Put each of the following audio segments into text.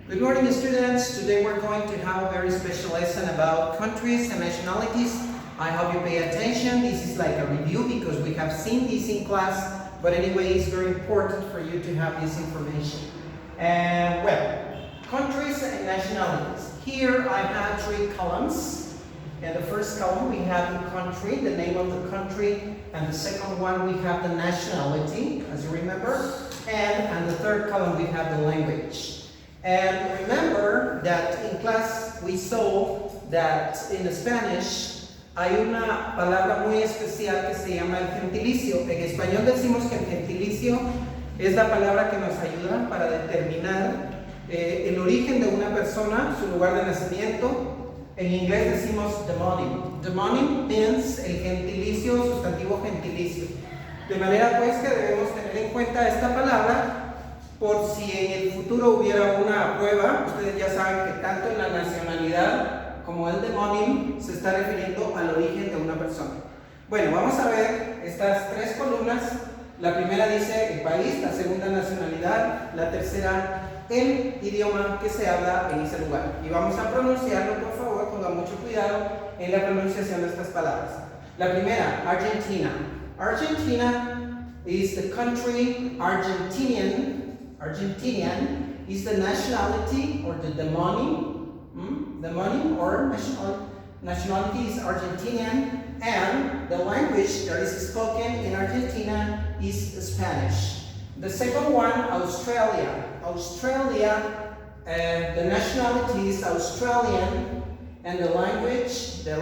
Good morning, students. Today we're going to have a very special lesson about countries and nationalities. I hope you pay attention. This is like a review because we have seen this in class, but anyway, it's very important for you to have this information. Countries and nationalities. Here I have 3 columns. In the first column we have the country, the name of the country, and the second one we have the nationality, as you remember, and the third column we have the language. And remember that in class we saw that in Spanish hay una palabra muy especial que se llama el gentilicio. En español decimos que el gentilicio es la palabra que nos ayuda para determinar el origen de una persona, su lugar de nacimiento. En inglés decimos demonym. Demonym means el gentilicio, sustantivo gentilicio. De manera pues que debemos tener en cuenta esta palabra por si en el futuro hubiera una prueba. Ustedes ya saben que tanto en la nacionalidad como el demonym se está refiriendo al origen de una persona. Bueno, vamos a ver estas 3 columnas. La primera dice el país, la segunda nacionalidad, la tercera el idioma que se habla en ese lugar. Y vamos a pronunciarlo, por favor, pongan mucho cuidado en la pronunciación de estas palabras. La primera, Argentina. Argentina is the country. Argentinian is the nationality or the demonym. Demonym or nationality is Argentinian, and the language that is spoken in Argentina is Spanish. The second one, Australia. Australia, the nationality is Australian, and the language that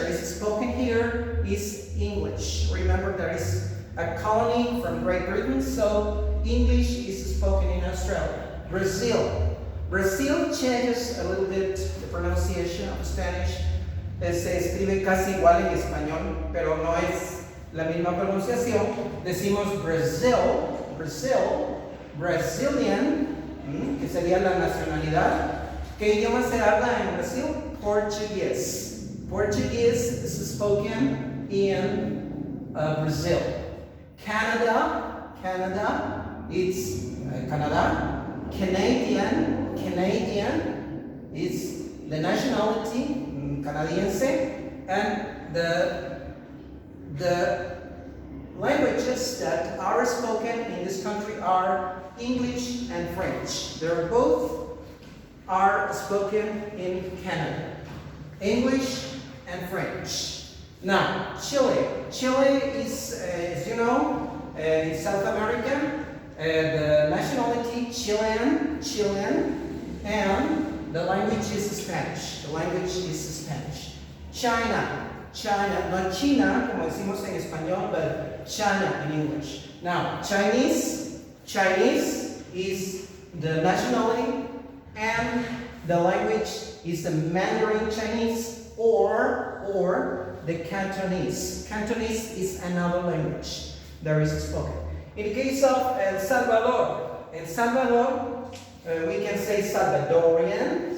is spoken here is English. Remember, there is a colony from Great Britain, so English is spoken in Australia. Brazil. Brazil changes a little bit the pronunciation of Spanish. Se escribe casi igual en español, pero no es la misma pronunciación. Decimos Brazilian, que sería la nacionalidad. ¿Qué idioma se habla en Brasil? Portuguese. Portuguese is spoken in Brazil. Canada, it's Canada. Canadian is the nationality, canadiense, and the languages that are spoken in this country are English and French. They both are spoken in Canada. English and French. Now, Chile. Chile is, as you know, in South America. The nationality Chilean, and the language is Spanish. China, not China, como decimos en español, but China in English. Now, Chinese is the nationality, and the language is the Mandarin Chinese or the Cantonese. Cantonese is another language that is spoken. In the case of El Salvador, we can say Salvadorian,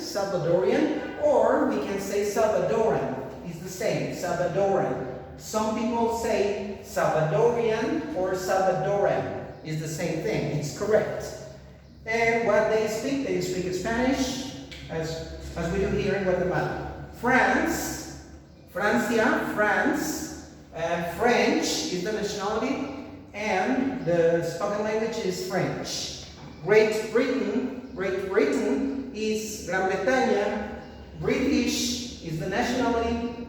or we can say Salvadoran. It's the same, Salvadoran. Some people say Salvadorian or Salvadoran. It's the same thing. It's correct. And what they speak Spanish, as we do here in Guatemala. France, French is the nationality, and the spoken language is French. Great Britain is Gran Bretaña. British is the nationality,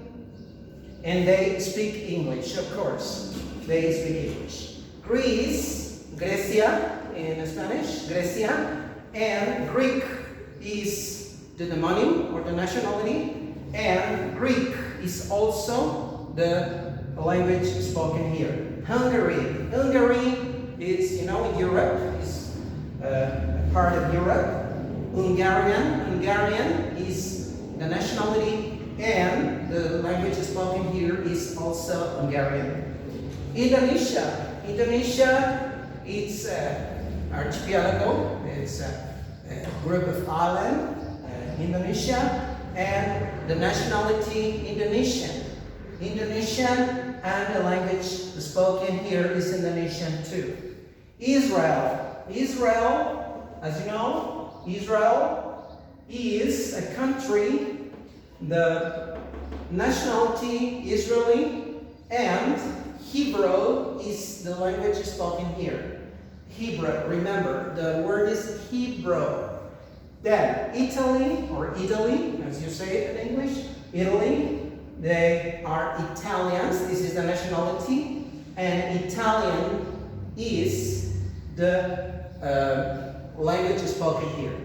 and they speak English, of course. They speak English. Grecia in Spanish, Grecia, and Greek is the demonym or the nationality, and Greek is also the language spoken here. Hungary is, in Europe, is a part of Europe. Hungarian is the nationality, and the language spoken here is also Hungarian. Indonesia, it's archipelago, it's a group of islands, Indonesia, and the nationality Indonesian, and the language spoken here is Indonesian too. Israel, as you know, Israel is a country, the nationality Israeli, and Hebrew is the language spoken here. Hebrew, remember, the word is Hebrew. Then Italy, or Italy, as you say it in English, Italy, they are Italians. This is the nationality, and Italian is the language spoken here.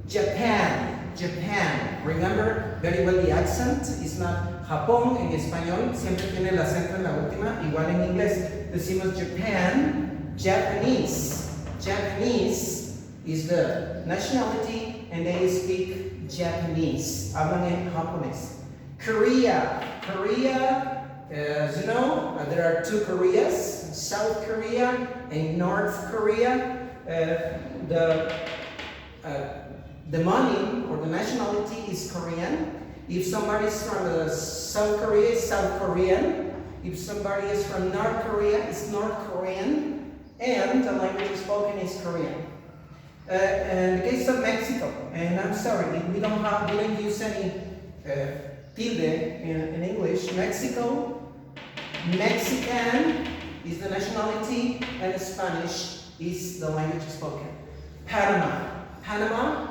Japan, Japan. Remember very well the accent. It's not Japón en español, siempre tiene el acento en la última, igual en inglés. Decimos Japan, Japanese. Japanese is the nationality, and they speak Japanese. Hablan en japonés. Korea, Korea, as you know, there are two Koreas, South Korea and North Korea. The money or the nationality is Korean. If somebody is from South Korea, it's South Korean. If somebody is from North Korea, it's North Korean. And the language spoken is Korean. In the case of Mexico, and I'm sorry, we don't use any tilde in English. Mexico, Mexican is the nationality, and Spanish is the language spoken. Panama, Panama,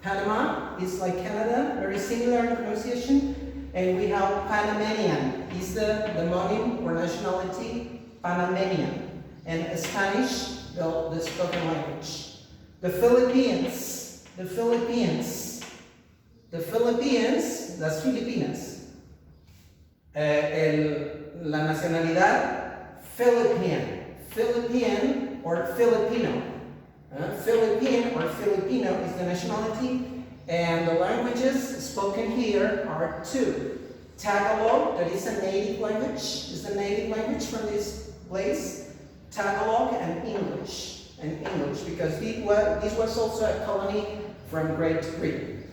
Panama is like Canada, very similar in pronunciation, and we have Panamanian is the mononym or nationality, Panamanian, and Spanish the spoken language. The Philippines, the Philippines, the Philippines, las Filipinas. La nacionalidad Philippine, Philippine or Filipino. Philippine or Filipino is the nationality, and the languages spoken here are two. Tagalog, that is a native language, is the native language from this place. Tagalog and English. Because this was also a colony from Great Britain.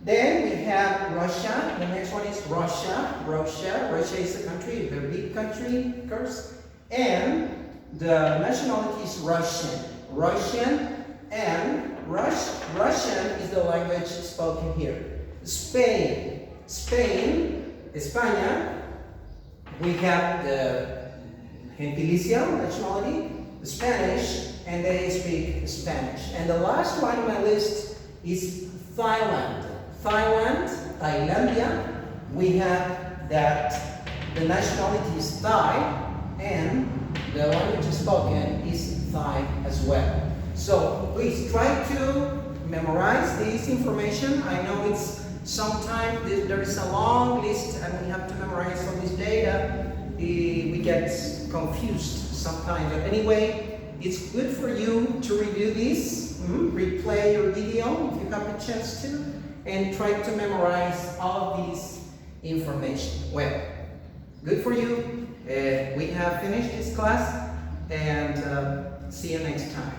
Then we have Russia. The next one is Russia. Russia is a country, a very big country, of course. And the nationality is Russian. Russian and Russian is the language spoken here. Spain, España. We have the gentilicio nationality, Spanish, and they speak Spanish. And the last one on my list is Thailand. Thailandia. We have that the nationality is Thai, and the language spoken is Thai as well. So please try to memorize this information. I know it's sometimes there is a long list and we have to memorize all this data. We get confused sometimes. But anyway, it's good for you to review this, replay your video if you have a chance to, and try to memorize all of this information. Well, good for you. We have finished this class, and see you next time.